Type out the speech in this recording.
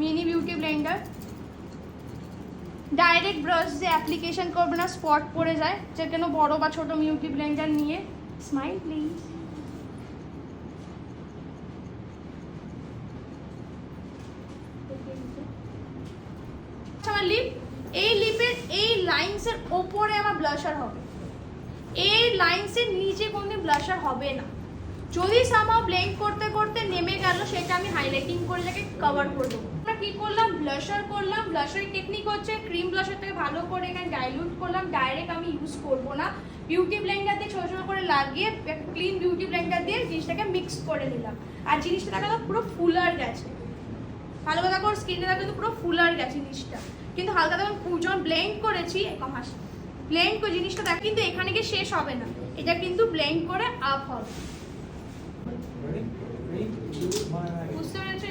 Mini beauty Blender. Direct brush যে application করবে না, স্পট পড়ে যায়, যে কোনো বড় বা ছোট বিউটি ব্লেন্ডার নিয়ে। Smile please. আমার লিপ, এই লিপের এই লাইনসের ওপরে আমার ব্লাশার হবে, এই লাইনসের নিচে কোনো ব্লাশার হবে না। যদি সামহাউ ব্লেন্ড করতে করতে নেমে গেল, সেটা আমি হাইলাইটিং করে যাকে কভার করে দেবো। আমরা কি করলাম, ব্লাশার করলাম। ব্লাশারের টেকনিক হচ্ছে ক্রিম ব্লাশারটাকে ভালো করে এখানে ডাইলুট করলাম, ডাইরেক্ট আমি ইউজ করব না, বিউটি ব্লেন্ডার দিয়ে ছোটো ছোটো করে লাগিয়ে ক্লিন বিউটি ব্লেন্ডার দিয়ে জিনিসটাকে মিক্স করে নিলাম। আর জিনিসটা দেখা পুরো ফুলার গেছে, ভালো কথা করে স্কিনটা দেখা কিন্তু পুরো ফুলার গেছে জিনিসটা, কিন্তু হালকা যখন ব্লেন্ড করেছি ব্লেন্ড করে জিনিসটা দেখ, কিন্তু এখানে গিয়ে শেষ হবে না, এটা কিন্তু ব্লেন্ড করে আপ হবে।